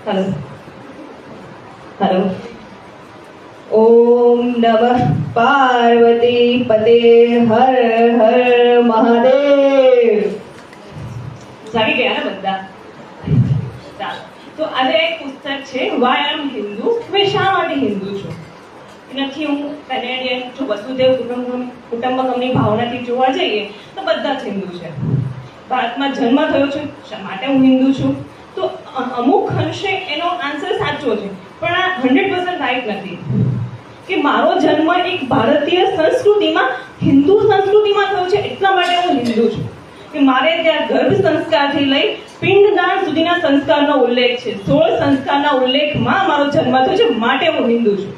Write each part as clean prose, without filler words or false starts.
Hello hello. ओम नमः पार्वती पते हर हर महादेव। જાગી ગયા ને બધા? ચાલો, તો આજે એક પુસ્તક છે વાય આઈ એમ હિન્દુ, મેં શા માટે હિન્દુ છું. એનાથી હું કેનેડિયન જો વસુદેવ કુટુંબકમની ભાવનાથી જોવા જઈએ તો બધા જ હિન્દુ છે. ભારતમાં જન્મ થયો છે, શા માટે હું હિન્દુ છું? તો અમુક અંશે એનો આન્સર સાચો છે, પણ આ 100% રાઈટ નથી કે મારો જન્મ એક ભારતીય સંસ્કૃતિમાં, હિન્દુ સંસ્કૃતિમાં થયો છે એટલા માટે હું હિન્દુ છું. કે મારે ત્યાં ગર્ભ સંસ્કારથી લઈ પિંડદાન સુધીના સંસ્કારનો ઉલ્લેખ છે. 16 સંસ્કારના ઉલ્લેખમાં મારો જન્મ થયો છે, માટે હું હિન્દુ છું.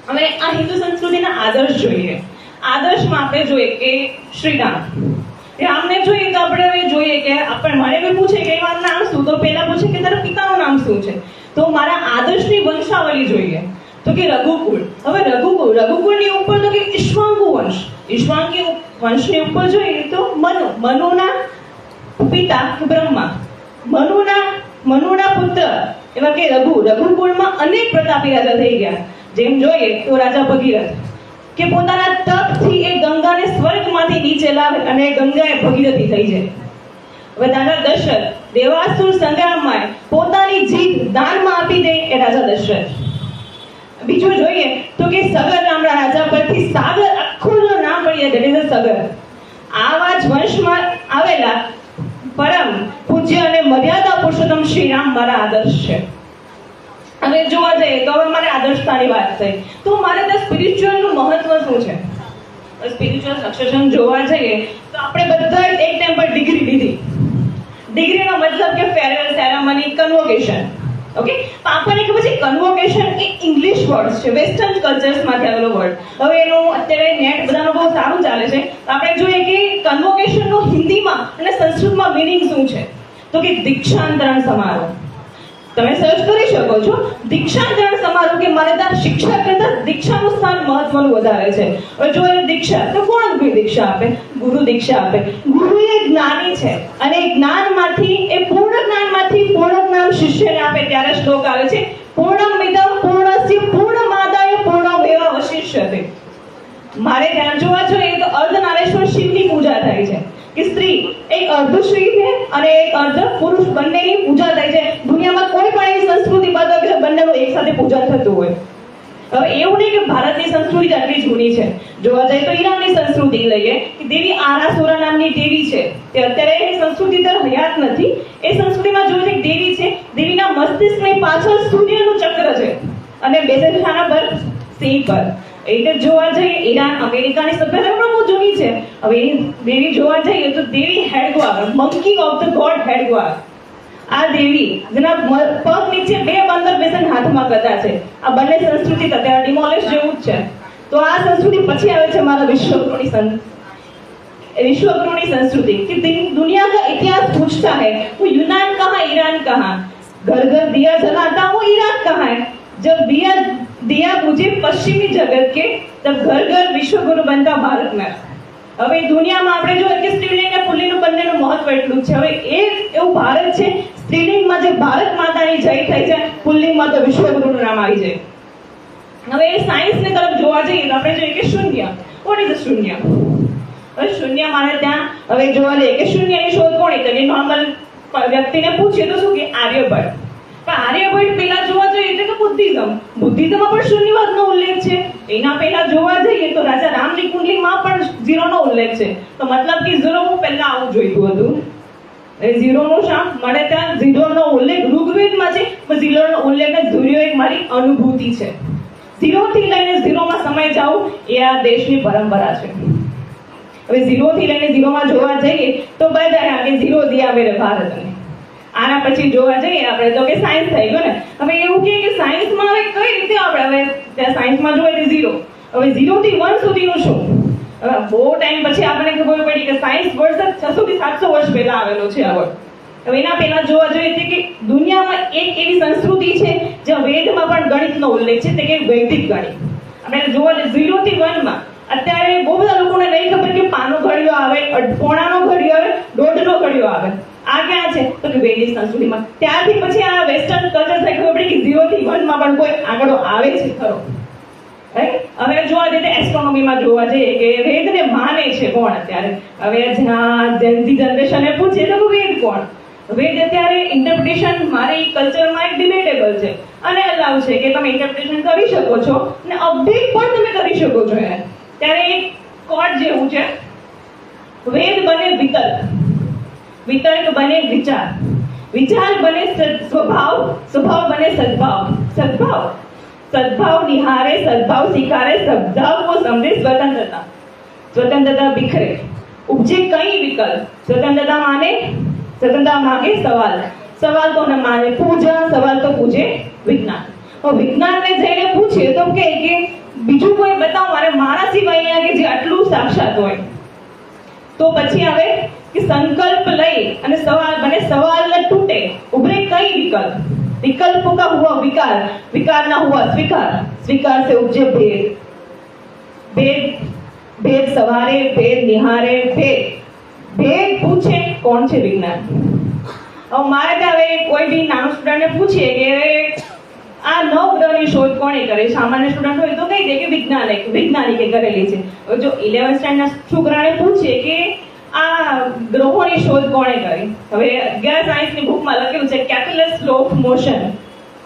હવે આ હિન્દુ સંસ્કૃતિના આદર્શ જોઈએ. આદર્શમાં આપણે જોઈએ કે શ્રી રામને જોઈએ તો આપણે હવે જોઈએ કે આપણે મને કોઈ પૂછે કે મારું નામ શું, તો પહેલા પૂછે કે તારા પિતાનું નામ શું છે. તો મારા આદર્શની વંશાવલી જોઈએ તો કે રઘુકુળ. હવે રઘુકુળની ઉપર તો કે ઈક્ષ્વાકુ વંશ, ઈક્ષ્વાકુ વંશની ઉપર જોઈએ તો મનુના પિતા બ્રહ્મા, મનુના પુત્ર એવા કે રઘુકુળમાં અનેક પ્રતાપી રાજા થઈ ગયા. જેમ જોઈએ તો રાજા ભગીરથ કે પોતાના તપથી એ ગંગાને સ્વર્ગમાંથી નીચે લાવે અને ગંગાએ ભગીરથી થઈ જાય. હવે રાજા દશરથ દેવાસુર સંગ્રામમાં પોતાની જીત દાનમાં આપી દે એ રાજા દશરથ. બીજું જોઈએ તો કે સગર નામના રાજા પરથી સાગર આખું નામ પડી જાય, એટલે સગર. આવા જ વંશમાં આવેલા પરમ પૂજ્ય અને મર્યાદા પુરુષોત્તમ શ્રી રામ મારા આદર્શ છે. હવે જોવા જઈએ તો હવે મારે આદર્શતાની વાત થઈ તો મારે ત્યાં સ્પિરિચ્યુઅલનું મહત્વ શું છે? સ્પિરિચ્યુઅલ સક્સેશન જોવા જઈએ તો આપણે બધા એક ટાઈમ પર ડિગ્રી લીધી. ડિગ્રીનો મતલબ કે ફેરવેલ સેરેમની, કન્વોકેશન. ઓકે, આપણને ખબર છે કન્વોકેશન એ ઇંગ્લિશ વર્ડ છે, વેસ્ટર્ન કલ્ચર્સમાંથી આવેલો વર્ડ. હવે એનું અત્યારે નેટ બધાનો બહુ સારું ચાલે છે. આપણે જોઈએ કે કન્વોકેશનનો હિન્દીમાં અને સંસ્કૃતમાં મીનિંગ શું છે તો કે દીક્ષાંતરણ સમારોહ. તમે સર્ચ કરી શકો છો દીક્ષાંતરણ સમારોહ. કે મારે ત્યાં શિક્ષા કરતા દીક્ષાનું સ્થાન મહત્વનું વધારે છે. હવે જો દીક્ષા તો કોણ દીક્ષા આપે? ગુરુ દીક્ષા આપે. ગુરુ એ જ્ઞાની છે અને જ્ઞાનમાંથી એ પૂર્ણ જ્ઞાનમાંથી પૂર્ણ જ્ઞાન શિષ્યને આપે. ત્યારે શ્લોક આવે છે પૂર્ણમિદં પૂર્ણસ્ય પૂર્ણમાદાય પૂર્ણમેવ અવશિષ્યતે. મારે ત્યાં જોવા જોઈએ તો અર્ધનારેશ્વર શિવની પૂજા થાય છે કે સ્ત્રી એક અર્ધ સ્ત્રી છે અને એક અર્ધ પુરુષ, બંનેની પૂજા થાય છે. દુનિયામાં કોઈ પણ એવી સંસ્કૃતિ બતાવો કે બંનેનું એકસાથે પૂજા થતું હોય. હવે એવું નહીં કે ભારતની સંસ્કૃતિ આટલી જૂની છે. જોવા જઈએ તો ઈરાનની સંસ્કૃતિ લઈએ કે દેવી આરાસુરા નામની દેવી છે, તે અત્યારે એ સંસ્કૃતિ તો હયાત નથી. એ સંસ્કૃતિમાં જોઈએ છે દેવી છે, દેવીના મસ્તિષ્કની પાછળ સૂર્યનું ચક્ર છે અને બેસનખાના પર સિંહ પર. એટલે જોવા જઈએ ઈરાન, અમેરિકાની સભ્યતા પણ બહુ જૂની છે. હવે એ દેવી જોવા જઈએ તો દેવી હેડગ્વાર, મંકી ઓફ ધ ગોડ હેડગ્વાર. આ દેવી જેના પગ નીચે 2 બંદર બેસન હાથમાં કદા છે. આ બંને સંસ્કૃતિ અત્યારે ડિમોલિશ જેવું જ છે. તો આ સંસ્કૃતિ પછી આવે છે મારા વિશ્વગુરુની संस्कृति कि दुनिया का इतिहास पूछता है वो यूनान कहाँ, ईरान कहाँ, घर घर दिया जलाता वो ईरान कहाँ है. जब दिया बुझे पश्चिमी जगत के तब घर घर विश्व गुरु बनता भारत में. હવે દુનિયામાં આપણે જોઈએ કે સ્ત્રીલિંગ અને પુલ્લિંગનું બંનેનું મહત્વ એટલું જ છે. હવે એવું ભારત છે સ્ત્રીલિંગમાં જે ભારત માતાની જય થઈ જાય, પુલ્લિંગમાં તો વિશ્વગુરુનું નામ આવી જાય. હવે એ સાયન્સની તરફ જોવા જઈએ તો આપણે જોઈએ કે શૂન્ય. વોટ ઇઝ શૂન્ય? હવે શૂન્ય મારે ત્યાં હવે જોવા જઈએ કે શૂન્યની શોધ કોણે કરી? નોર્મલ વ્યક્તિને પૂછીએ તો શું કે આર્યભટ્ટ. પણ આર્યભટ્ટ પહેલા જોવા જઈએ એટલે કે બુદ્ધિઝમમાં પણ શૂન્યવાદનો ઉલ્લેખ છે. એના પહેલા જોવા જઈએ તો રાજા રામની કુંડલીમાં પણ ઝીરોનો ઉલ્લેખ છે. તો મતલબ કે ઝીરોનું પહેલા આવું જોઈતું હતું. ઝીરોનું શા મળે? ત્યાં ઝીરોનો ઉલ્લેખ ઋગ્વેદમાં છે, પણ ઝીરોનો ઉલ્લેખ ઝીરો એક મારી અનુભૂતિ છે. ઝીરોથી લઈને ઝીરોમાં સમય જાવ એ આ દેશની પરંપરા છે. હવે ઝીરોથી લઈને ઝીરોમાં જોવા જઈએ તો બધા કે ઝીરો દિયા મેરે ભારતને. આના પછી જોવા જઈએ આપણે તો કે સાયન્સ થઈ ગયો ને. હવે એવું કે સાયન્સમાં હવે કઈ રીતે આપણે હવે ત્યાં સાયન્સમાં જોઈએ તો ઝીરો. હવે 0 થી 1 સુધીનું શું? હવે બહુ ટાઈમ પછી આપણને ખબર પડી કે સાયન્સ વર્ષ 600 થી 700 વર્ષ પહેલા આવેલો છે આ વર્ડ. હવે એના પહેલા જોવા જોઈએ કે દુનિયામાં એક એવી સંસ્કૃતિ છે જ્યાં વેદમાં પણ ગણિતનો ઉલ્લેખ છે, તે કે વૈદિક ગણિત. આપણે જોવા 0 થી 1 માં અત્યારે બહુ બધા લોકોને નહીં ખબર કે પાનો ઘડિયો આવે, પોણાનો ઘડિયો આવે, દોઢનો ઘડિયો આવે. આ ક્યાં છે તો કે વૈદિક સંસ્કૃતિમાં. ત્યારથી પછી આ વેસ્ટર્ન કલ્ચર થઈ ખબર પડી કે 0 થી 1 માં પણ કોઈ આગળ આવે છે ખરો. હવે જોવા જઈએ એસ્ટ્રોનોમીમાં જોવા જઈએ કે વેદને માને છે કોણ અત્યારે. હવે જ્યાં જેન્ઝી જનરેશનને પૂછે તો વેદ કોણ. વેદ અત્યારે ઇન્ટરપ્રિટેશન મારી કલ્ચરમાં એક ડિબેટેબલ છે અને અલાઉ છે કે તમે ઇન્ટરપ્રિટેશન કરી શકો છો અને અપડેટ પણ તમે કરી શકો છો. ત્યારે એક કોડ જેવું છે, વેદ બને વિતર્ક, વિતર્ક બને વિચાર, વિચાર બને સ્વભાવ, સ્વભાવ બને સદભાવ, સદભાવ સદભાવ નિહારે, સદભાવ સ્વીકારે, સદભાવ કો સમજે, સ્વતંत्रता, स्वतंत्रता बिखरे, उपजे कई विकल्प, स्वतंत्रता माने, स्वतंत्रता मांगे सवाल, सवाल तो न माने पूजा, सवाल तो पूछे विज्ञान. और विज्ञान ने जઈને પૂછે તો કે બીજું કોઈ બતાવો મારે મારા સિવાય અહીંયા કે જે આટલું સાક્ષાત હોય. તો પછી આવે કે संकल्प લઈ અને સવાલ બને, સવાલ ન टूटे, उभरे कई विकल्प, विकल्पों का हुआ विकार, विकार ना हुआ स्वीकार, स्वीकार से उपजे भेद, भेद भेद सवारे, भेद निहारे, भेद भेद पूछे કોણ છે વિજ્ઞાન. હવે મારે ત્યાં હવે કોઈ બી નાનું સ્ટુડન્ટને પૂછીએ કે આ નવગ્રહની શોધ કોણે કરી, સામાન્ય સ્ટુડન્ટ હોય તો કહી દે કે વૈજ્ઞાનિકે કરેલી છે. હવે જો 11th સ્ટેન્ડર્ડના છોકરાને પૂછીએ કે આ ગ્રહોની શોધ કોણે કરી, હવે 11 સાયન્સની બુકમાં લખેલું છે કેપિલર્સ લો ઓફ મોશન,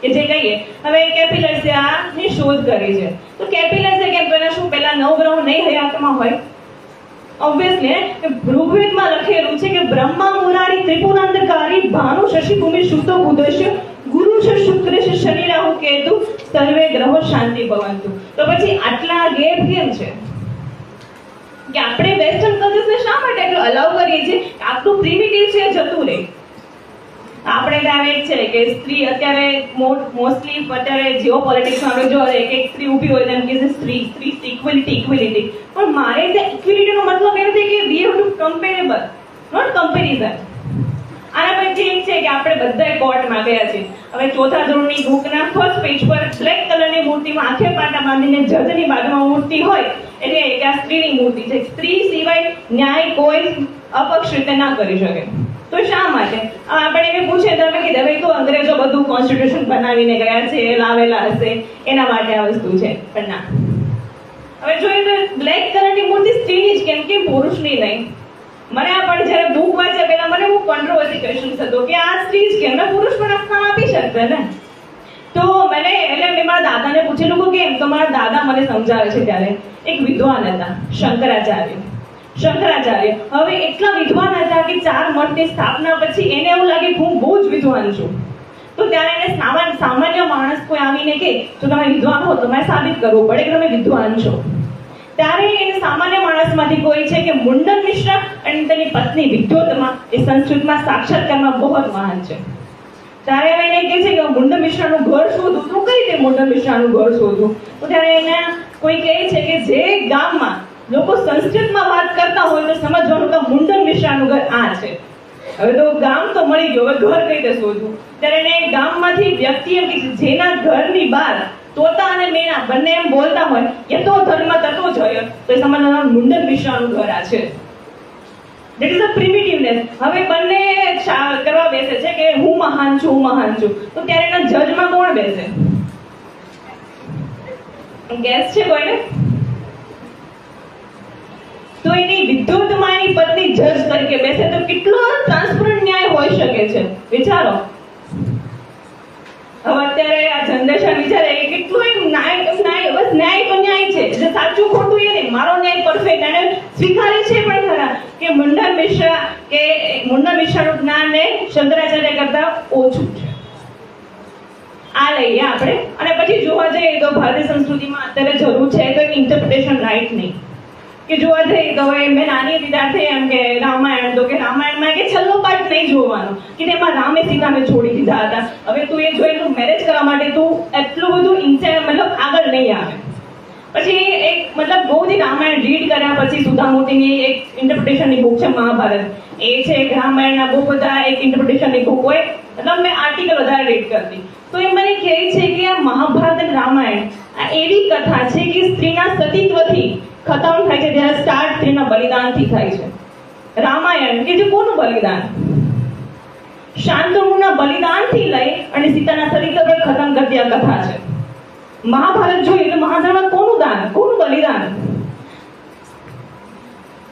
કે જે કહીએ હવે કેપિલર્સે આની શોધ કરી છે. તો કેપિલર્સે કેમ પહેલા શું પહેલા નવગ્રહો નહીં હયાતમાં હોય? ઓબ્વિયસલી ઋગ્વેદમાં લખેલું છે કે બ્રહ્મા મુરારી ત્રિપુરાંતકારી ભાનુ શશી ભૂમિ શુદ્ધ ઉદય ગુરુ છે શુક્ર છે શનિ રાહુ કેતુ સર્વે ગ્રહો શાંતિ ભવંતુ. તો પછી આટલા ગેપ કેમ છે કે આપણે વેસ્ટર્ન કલ્ચરને શા માટે એટલું અલાઉ કરીએ છીએ? આપણું પ્રિમિટિવ છે જતું રહે. આપણે ત્યાં એક છે કે સ્ત્રી અત્યારે મોસ્ટલી અત્યારે જીઓ પોલિટિક્સમાં આપણે જોઈએ કે એક સ્ત્રી ઊભી હોય તેમ કે સ્ત્રી ઇક્વેલિટી, પણ મારે ત્યાં ઇક્વેલિટીનો મતલબ એ નથી કે we have to comparable, not comparison. આના પછી એક છે કે આપણે બધા કોર્ટમાં ગયા છીએ. હવે ચોથા ધોરણની બુકના ફર્સ્ટ પેજ પર બ્લેક કલરની મૂર્તિમાં આંખે પાટા બાંધીને જજની બાજુમાં મૂર્તિ હોય એટલે કે આ સ્ત્રીની મૂર્તિ છે. સ્ત્રી સિવાય ન્યાય કોઈ અપક્ષ રીતે ના કરી શકે. તો શા માટે? આપણે એને પૂછે તમે કીધું હવે તો અંગ્રેજો બધું કોન્સ્ટિટ્યુશન બનાવીને ગયા છે, લાવેલા હશે એના માટે આ વસ્તુ છે, પણ ના. હવે જોઈએ તો બ્લેક કલરની મૂર્તિ સ્ત્રીની જ કેમ કે પુરુષની નહીં. મને આ પણ જ્યારે બુક વાંચ્યા પહેલા મને બહુ કોન્ટ્રોવર્સી ક્વેશ્ચન હતો કે આ સ્ત્રી જ કેમ, પુરુષ પણ નામ આપી શકતા ને. તો મને એટલે મેં મારા દાદાને પૂછેલું કે કેમ, તો મારા દાદા મને સમજાવે છે ત્યારે એક વિદ્વાન હતા શંકરાચાર્ય. હવે એટલા વિદ્વાન હતા કે 4 મઠની સ્થાપના પછી એને એવું લાગે કે હું બહુ જ વિદ્વાન છું. તો ત્યારે એને સામાન્ય માણસ કોઈ આવીને કે જો તમે વિદ્વાન હો તમારે સાબિત કરવું પડે કે તમે વિદ્વાન છો. ત્યારે એને સામાન્ય માણસમાંથી કોઈ છે કે મુંડન મિશ્રા અને તેની પત્ની વિદ્યોતમાં એ સંસ્કૃતમાં સાક્ષાત્કારમાં બહુ જ મહાન છે. ત્યારે હવે એને કહે છે કે મુંડન મિશ્રાનું ઘર શોધું. તો કઈ રીતે મુંડન મિશ્રાનું ઘર શોધું? તો ત્યારે એને કોઈ કહે છે કે જે ગામમાં લોકો સંસ્કૃતમાં વાત કરતા હોય તો સમજવાનું કે મુંડન મિશ્રાનું ઘર આ છે. હવે તો ગામ તો મળી ગયો, હવે ઘર કઈ રીતે શોધવું? ત્યારે એને ગામમાંથી વ્યક્તિ એમ કે જેના ઘરની બહાર તોતા અને મેણા બંને એમ બોલતા હોય યતો ધર્મ તતો જય, તો એ સમજવાનું મુંડન મિશ્રાનું ઘર આ છે. That is a primitiveness. હવે બંને કરવા બેસે છે કે હું મહાન છું. તો ત્યારે એના જજમાં કોણ બેસે? ગેસ છે કોઈને? તો એની વિદ્યુતમાં એની પત્ની જજ તરીકે બેસે તો કેટલો ટ્રાન્સપરન્ટ ન્યાય હોઈ શકે છે વિચારો. હવે અત્યારે આ જનરેશન વિચારે કે કેટલું એમ ન્યાય બસ ન્યાય તો ન્યાય છે, જે સાચું ખોટું એ નહીં, મારો ન્યાય પરફેક્ટ. અને સ્વીકારે છે પણ ખરા કે મુંડન મિશ્રાનું જ્ઞાન એ શંકરાચાર્ય કરતા ઓછું છે. આ લઈએ આપણે. અને પછી જોવા જઈએ તો ભારતીય સંસ્કૃતિમાં અત્યારે જરૂર છે તો ઇન્ટરપ્રિટેશન રાઈટ નહીં. કે જોવા જઈએ તો હવે મેં નાની હતી ત્યારથી એમ કે રામાયણ, તો કે રામાયણમાં કે છેલ્લો પાઠ નહીં જોવાનો કે તેમાં રામે સીતાને છોડી દીધા હતા. હવે તું એ જોઈને મેરેજ કરવા માટે તું એટલું બધું મતલબ આગળ નહીં આવે. પછી એક મતલબ બહુ બધી રામાયણ રીડ કર્યા પછી સુધામૂર્તિની એક ઇન્ટરપ્રિટેશનની બુક છે મહાભારત. એ છે રામાયણના બહુ બધા એક ઇન્ટરપ્રિટેશનની બુક હોય, મતલબ મેં આર્ટિકલ વધારે રીડ કરતી. તો એ મને કહે છે કે આ મહાભારત અને રામાયણ આ એવી કથા છે કે સ્ત્રીના સતીત્વથી ખતમ થાય છે, જ્યારે સ્ટાર્ટ સ્ત્રીના બલિદાનથી થાય છે. રામાયણ કે જે કોનું બલિદાન? શાંતનુના બલિદાનથી લઈ અને સીતાના ચરિત્ર પર ખતમ કરતી આ કથા છે. મહાભારત જોઈએ એટલે મહાભારતમાં કોનું દાન, કોનું બલિદાન?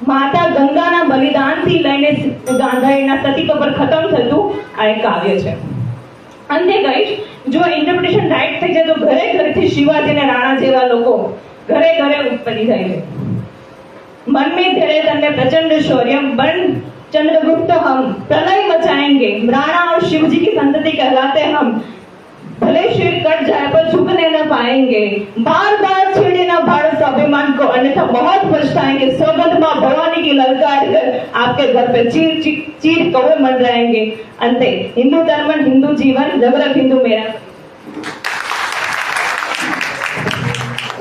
માતા ગંગાના બલિદાનથી લઈને ગાંધારીના સતીત્વ પર ખતમ થતું આ એક કાવ્ય છે. અંતે કહીશ, જો ઇન્ટરપ્રિટેશન રાઈટ થઈ જાય તો ઘરે ઘરેથી શિવાજી અને રાણા જેવા લોકો ઘરે ઘરે ઉત્પત્તિ થાય છે. मन में धरे तन्ने प्रचंड शौर्य बन चंद्रगुप्त हम प्रलय मचाएंगे, राणा और शिवजी की संतति कहलाते हम, भले सिर कट जाए पर झुकने न पाएंगे, बार बार छेड़े न भारत स्वाभिमान को, अन्यथा बहुत पछताएंगे, सौगंध मां भवानी की ललकार कर आपके घर पे चीर कौवे मंडराएंगे. अंते हिंदू धर्म हिंदू जीवन, जबरक हिंदू मेरा.